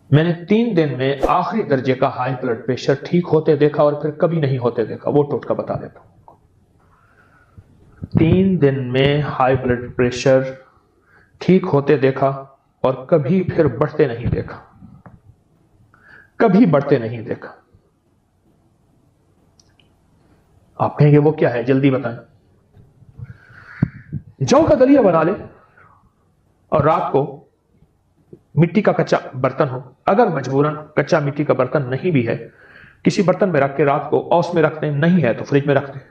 میں نے 3 دن میں آخری درجے کا ہائی بلڈ پریشر ٹھیک ہوتے دیکھا اور پھر کبھی نہیں ہوتے دیکھا. وہ ٹوٹکا بتا دیتا ہوں. 3 دن میں ہائی بلڈ پریشر ٹھیک ہوتے دیکھا اور کبھی پھر بڑھتے نہیں دیکھا. کبھی بڑھتے نہیں دیکھا. آپ کہیں گے وہ کیا ہے؟ جلدی بتائیں. جو کا دلیا بنا لے اور رات کو مٹی کا کچا برتن ہو، اگر مجبوراً کچا مٹی کا برتن نہیں بھی ہے، کسی برتن میں رکھ کے رات کو اوس میں رکھ دیں، نہیں ہے تو فریج میں رکھ دیں.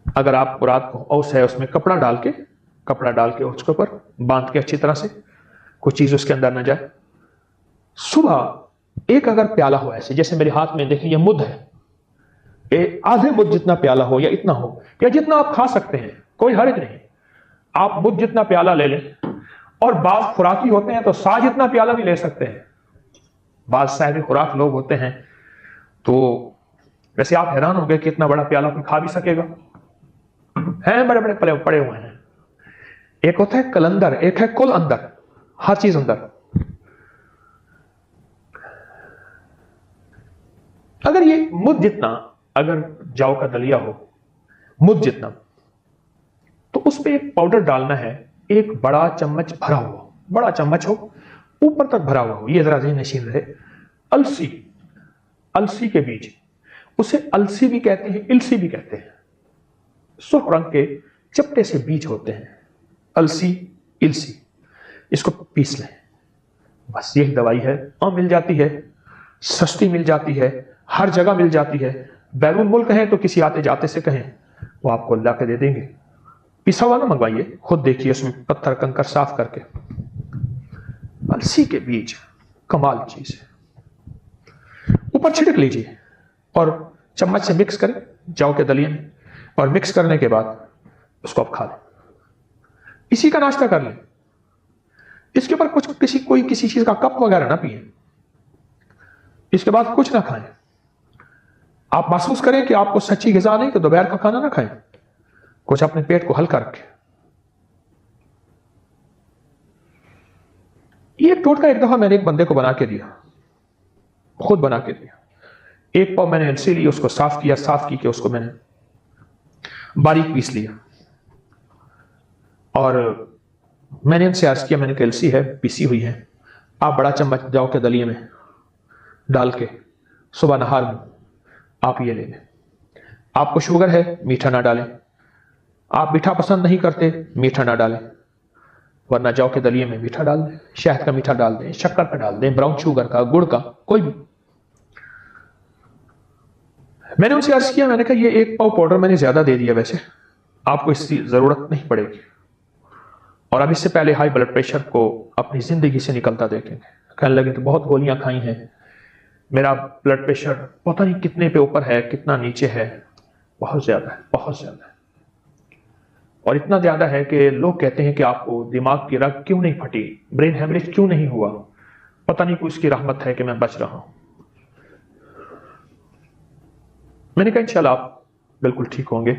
اگر آپ کو رات کو اوس ہے، اس میں کپڑا ڈال کے اس کے اوپر باندھ کے اچھی طرح سے کوئی چیز اس کے اندر نہ جائے. صبح ایک اگر پیالہ ہو ایسے، جیسے میرے ہاتھ میں دیکھیں یہ مد ہے، آدھے مد جتنا پیالہ ہو یا اتنا ہو یا جتنا آپ کھا سکتے ہیں، کوئی حرج نہیں. آپ مد جتنا پیالہ لے لیں، اور بعض خوراکی ہوتے ہیں تو سا جتنا پیالہ بھی لے سکتے ہیں. بعض صاحب خوراک لوگ ہوتے ہیں تو ویسے آپ حیران ہو گئے کہ اتنا بڑا پیالہ کوئی کھا بھی سکے گا. ہیں بڑے بڑے پڑے ہوئے ہیں. ایک ہوتا ہے کلندر، ایک ہے کل اندر، ہر چیز اندر. اگر یہ مد جتنا، اگر جو کا دلیا ہو مد جتنا، تو اس پہ ایک پاؤڈر ڈالنا ہے، ایک بڑا چمچ بھرا ہوا، بڑا چمچ ہو اوپر تک بھرا ہوا ہو. یہ ذرا ذہن نشین رہے. السی کے بیج، اسے السی بھی کہتے ہیں، السی بھی کہتے ہیں. سرخ رنگ کے چپٹے سے بیج ہوتے ہیں، السی اس کو پیس لیں. بس یہ دوائی ہے، اور مل جاتی ہے، سستی مل جاتی ہے، ہر جگہ مل جاتی ہے. بیرون ملک ہیں تو کسی آتے جاتے سے کہیں، وہ آپ کو لا کے دے دیں گے. پیسا ہوا نہ منگوائیے، خود دیکھیے اس میں پتھر کنکر صاف کر کے. السی کے بیج کمال چیز ہے. اوپر چھڑک لیجیے اور چمچ سے مکس کریں جو کے دلیے میں، اور مکس کرنے کے بعد اس کو آپ کھا لیں. اسی کا ناشتہ کر لیں. اس کے اوپر کسی چیز کا کپ وغیرہ نہ پئیں. اس کے بعد کچھ نہ کھائیں. آپ محسوس کریں کہ آپ کو سچی غذا نہیں تو دوپہر کا کھانا نہ کھائیں. کچھ اپنے پیٹ کو ہلکا رکھیں. یہ ٹوٹکا ایک دفعہ میں نے ایک بندے کو بنا کے دیا، خود بنا کے دیا. 1 پاؤ میں نے السی لی، اس کو صاف کی اس کو میں نے باریک پیس لیا، اور میں نے ان سے عرض کیا، میں نے کہا السی ہے پیسی ہوئی ہے، آپ بڑا چمچ جو کے دلیے میں ڈال کے صبح نہار میں آپ یہ لے لیں. آپ کو شوگر ہے میٹھا نہ ڈالیں، آپ میٹھا پسند نہیں کرتے میٹھا نہ ڈالیں، ورنہ جو کے دلیے میں میٹھا ڈال دیں، شہد کا میٹھا ڈال دیں، شکر کا ڈال دیں، براؤن شوگر کا، گڑ کا، کوئی بھی. میں نے ان سے عرض کیا، میں نے کہا یہ 1 پاؤ پاؤڈر میں نے زیادہ دے دیا، ویسے آپ کو اس کی ضرورت نہیں پڑے گی، اور اب اس سے پہلے ہائی بلڈ پریشر کو اپنی زندگی سے نکلتا دیکھیں گے. کہنے لگے تو بہت گولیاں کھائی ہیں، میرا بلڈ پریشر پتہ نہیں کتنے پہ اوپر ہے کتنا نیچے ہے، بہت زیادہ ہے، بہت زیادہ ہے. اور اتنا زیادہ ہے کہ لوگ کہتے ہیں کہ آپ کو دماغ کی رگ کیوں نہیں پھٹی، برین ہیمریج کیوں نہیں ہوا، پتہ نہیں کوئی اس کی رحمت ہے کہ میں بچ رہا ہوں. میں نے کہا انشاءاللہ آپ بالکل ٹھیک ہوں گے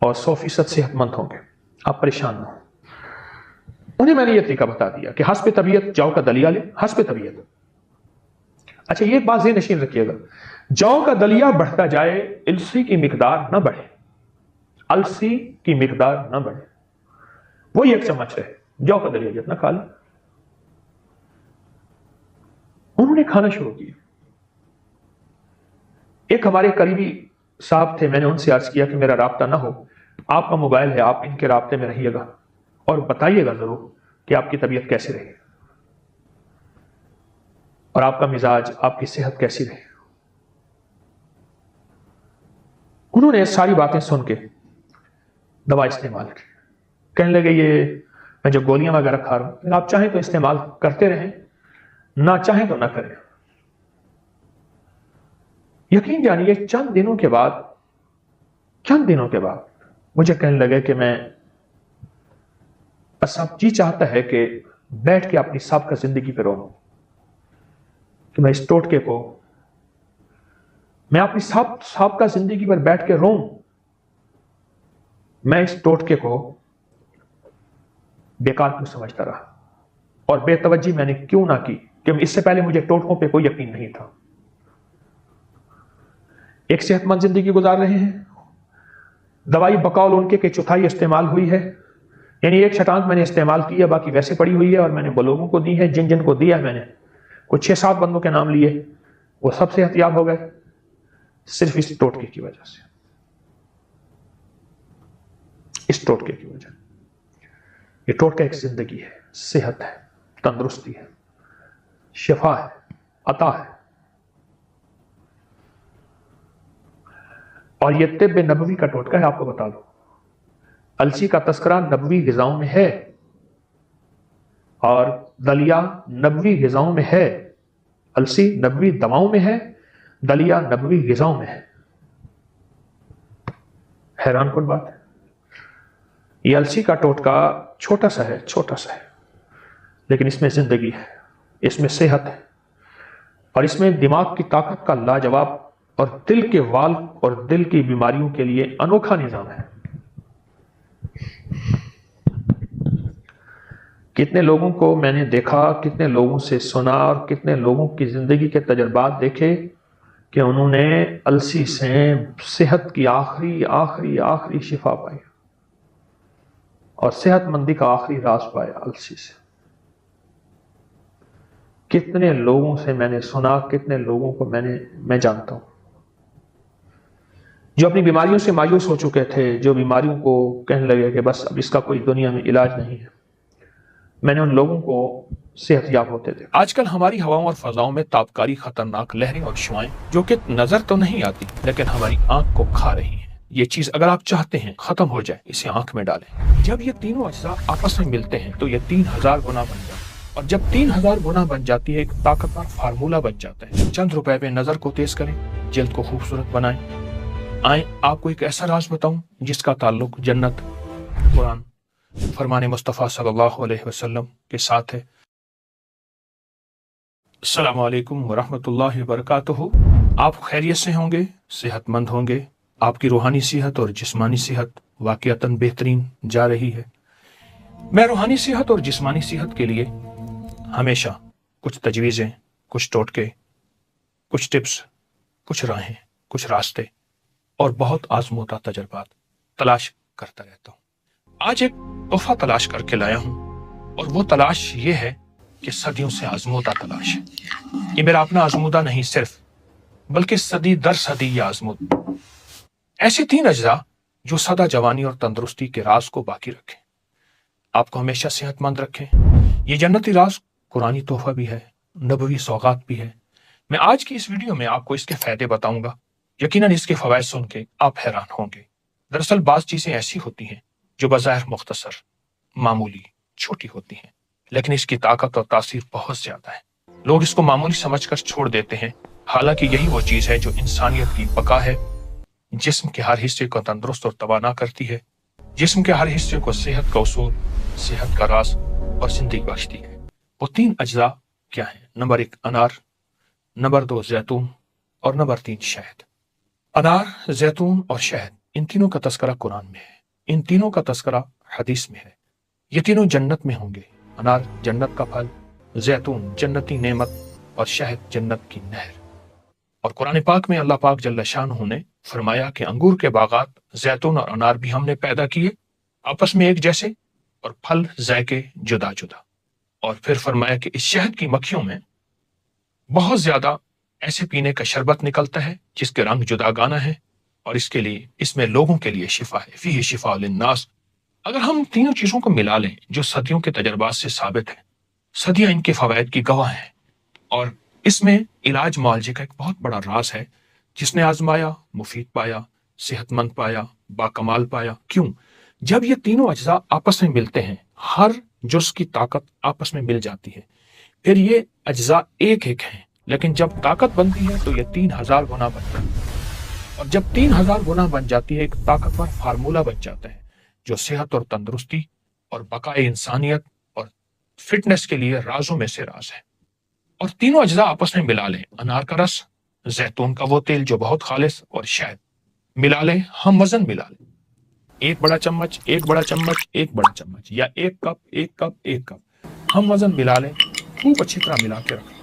اور 100% صحت مند ہوں گے، آپ پریشان نہ ہوں. انہیں میں نے یہ طریقہ بتا دیا کہ حسب طبیعت جو کا دلیا لے، حسب طبیعت. اچھا یہ بات ذہن نشین رکھیے گا، جو کا دلیا بڑھتا جائے، السی کی مقدار نہ بڑھے، السی کی مقدار نہ بڑھے. وہی 1 چمچ رہے، جو کا دلیا جتنا کھا لیں. انہوں نے کھانا شروع کیا. ایک ہمارے قریبی صاحب تھے، میں نے ان سے عرض کیا کہ میرا رابطہ نہ ہو، آپ کا موبائل ہے، آپ ان کے رابطے میں رہیے گا اور بتائیے گا ضرور کہ آپ کی طبیعت کیسی رہی اور آپ کا مزاج، آپ کی صحت کیسی رہی. انہوں نے ساری باتیں سن کے دوا استعمال کی. کہنے لگے یہ میں جو گولیاں وغیرہ کھا رہا ہوں، آپ چاہیں تو استعمال کرتے رہیں، نہ چاہیں تو نہ کریں. یقین جانیے چند دنوں کے بعد مجھے کہنے لگے کہ میں بس اب جی چاہتا ہے کہ بیٹھ کے اپنی سابقہ زندگی پہ رہوں، کہ میں اس ٹوٹکے کو، میں اپنی سابقہ زندگی پر بیٹھ کے رہوں. میں اس ٹوٹکے کو بیکار کیوں سمجھتا رہا اور بے توجہی میں نے کیوں نہ کی. کہ اس سے پہلے مجھے ٹوٹکوں پہ کوئی یقین نہیں تھا. ایک صحت مند زندگی گزار رہے ہیں. دوائی بقول ان کے کہ چوتھائی استعمال ہوئی ہے، یعنی ایک شٹانک میں نے استعمال کی ہے، باقی ویسے پڑی ہوئی ہے، اور میں نے وہ لوگوں کو دی ہے جن جن کو دیا ہے میں نے کچھ 6-7 بندوں کے نام لیے، وہ سب صحت یاب ہو گئے صرف اس ٹوٹکے کی وجہ سے. اس ٹوٹکے کی وجہ. یہ ٹوٹکا ایک زندگی ہے، صحت ہے، تندرستی ہے، شفا ہے، عطا ہے. اور یہ طب نبوی کا ٹوٹکا ہے. آپ کو بتا دو السی کا تذکرہ نبوی غذاؤں میں ہے، اور دلیا نبوی غذاؤں میں ہے. السی نبوی دواؤں میں ہے، دلیا نبوی غذاؤں میں ہے. حیران کن بات ہے. یہ السی کا ٹوٹکا چھوٹا سا ہے، چھوٹا سا ہے، لیکن اس میں زندگی ہے، اس میں صحت ہے، اور اس میں دماغ کی طاقت کا لاجواب اور دل کے والو اور دل کی بیماریوں کے لیے انوکھا نظام ہے. کتنے لوگوں کو میں نے دیکھا، کتنے لوگوں سے سنا، اور کتنے لوگوں کی زندگی کے تجربات دیکھے کہ انہوں نے السی سے صحت کی آخری شفا پائی، اور صحت مندی کا آخری راز پایا السی سے. کتنے لوگوں سے میں نے سنا، کتنے لوگوں کو میں جانتا ہوں جو اپنی بیماریوں سے مایوس ہو چکے تھے، جو بیماریوں کو کہنے لگے کہ بس اب اس کا کوئی دنیا میں علاج نہیں ہے. میں نے ان لوگوں کو صحت یاب ہوتے تھے. آج کل ہماری ہواؤں اور فضاؤں میں تابکاری خطرناک لہریں اور شعائیں جو کہ نظر تو نہیں آتی لیکن ہماری آنکھ کو کھا رہی ہیں. یہ چیز اگر آپ چاہتے ہیں ختم ہو جائے، اسے آنکھ میں ڈالیں. جب یہ تینوں اجزاء آپس میں ملتے ہیں تو یہ 3000 گنا بن جاتا ہے، اور جب 3000 گنا بن جاتی ہے ایک طاقتور فارمولہ بن جاتا ہے. چند روپے پہ نظر کو تیز کریں، جلد کو خوبصورت بنائیں. آئیں آپ کو ایک ایسا راز بتاؤں جس کا تعلق جنت، قرآن، فرمان مصطفیٰ صلی اللہ علیہ وسلم کے ساتھ ہے. السلام علیکم ورحمۃ اللہ وبرکاتہ. آپ خیریت سے ہوں گے، صحت مند ہوں گے. آپ کی روحانی صحت اور جسمانی صحت واقعتاً بہترین جا رہی ہے. میں روحانی صحت اور جسمانی صحت کے لیے ہمیشہ کچھ تجویزیں، کچھ ٹوٹکے، کچھ ٹپس، کچھ راہیں، کچھ راستے اور بہت آزمودہ تجربات تلاش کرتا رہتا ہوں. آج ایک تحفہ تلاش کر کے لایا ہوں، اور وہ تلاش یہ ہے کہ صدیوں سے آزمودہ تلاش ہے. یہ میرا اپنا آزمودہ نہیں صرف، بلکہ صدی در صدی یہ آزمودہ. ایسے 3 اجزاء جو سدا جوانی اور تندرستی کے راز کو باقی رکھیں، آپ کو ہمیشہ صحت مند رکھیں. یہ جنتی راز قرآنی تحفہ بھی ہے، نبوی سوغات بھی ہے. میں آج کی اس ویڈیو میں آپ کو اس کے فائدے بتاؤں گا. یقیناً اس کے فوائد سن کے آپ حیران ہوں گے. دراصل بعض چیزیں ایسی ہوتی ہیں جو بظاہر مختصر، معمولی، چھوٹی ہوتی ہیں، لیکن اس کی طاقت اور تاثیر بہت زیادہ ہے. لوگ اس کو معمولی سمجھ کر چھوڑ دیتے ہیں، حالانکہ یہی وہ چیز ہے جو انسانیت کی بقا ہے. جسم کے ہر حصے کو تندرست اور توانا کرتی ہے، جسم کے ہر حصے کو صحت کا اصول، صحت کا راز اور زندگی بخشتی ہے. وہ 3 اجزاء کیا ہیں؟ نمبر 1 انار، نمبر 2 زیتون، اور نمبر 3 شہد. انار، زیتون اور شہد، ان تینوں کا تذکرہ قرآن میں ہے، ان تینوں کا تذکرہ حدیث میں ہے. یہ تینوں جنت میں ہوں گے. انار جنت کا پھل، زیتون جنتی نعمت، اور شہد جنت کی نہر. اور قرآن پاک میں اللہ پاک جل شانہ نے فرمایا کہ انگور کے باغات زیتون اور انار بھی ہم نے پیدا کیے، آپس میں ایک جیسے، اور پھل ذائقے جدا جدا. اور پھر فرمایا کہ اس شہد کی مکھیوں میں بہت زیادہ ایسے پینے کا شربت نکلتا ہے جس کے رنگ جدا گانا ہے، اور اس کے لیے، اس میں لوگوں کے لیے شفا ہے. فیہ شفاء للناس. اگر ہم تینوں چیزوں کو ملا لیں جو صدیوں کے تجربات سے ثابت ہیں، صدیاں ان کے فوائد کی گواہ ہیں، اور اس میں علاج معالجے کا ایک بہت بڑا راز ہے. جس نے آزمایا مفید پایا، صحت مند پایا، باکمال پایا. کیوں؟ جب یہ تینوں اجزاء آپس میں ملتے ہیں، ہر جز کی طاقت آپس میں مل جاتی ہے. پھر یہ اجزاء ایک ایک ہیں، لیکن جب طاقت بنتی ہے تو یہ 3000 گنا بن جاتی ہے. اور جب 3000 گنا بن جاتی ہے ایک طاقتور فارمولہ بن جاتا ہے جو صحت اور تندرستی اور بقائے انسانیت اور فٹنس کے لیے رازوں میں سے راز ہے. اور تینوں اجزاء آپس میں ملا لیں، انار کا رس، زیتون کا وہ تیل جو بہت خالص، اور شہد ملا لیں، ہم وزن ملا لیں، 1 بڑا چمچ، 1 بڑا چمچ، 1 بڑا چمچ، یا 1 کپ، 1 کپ، 1 کپ، ہم وزن ملا لیں، خوب اچھی طرح ملا کے رکھیں.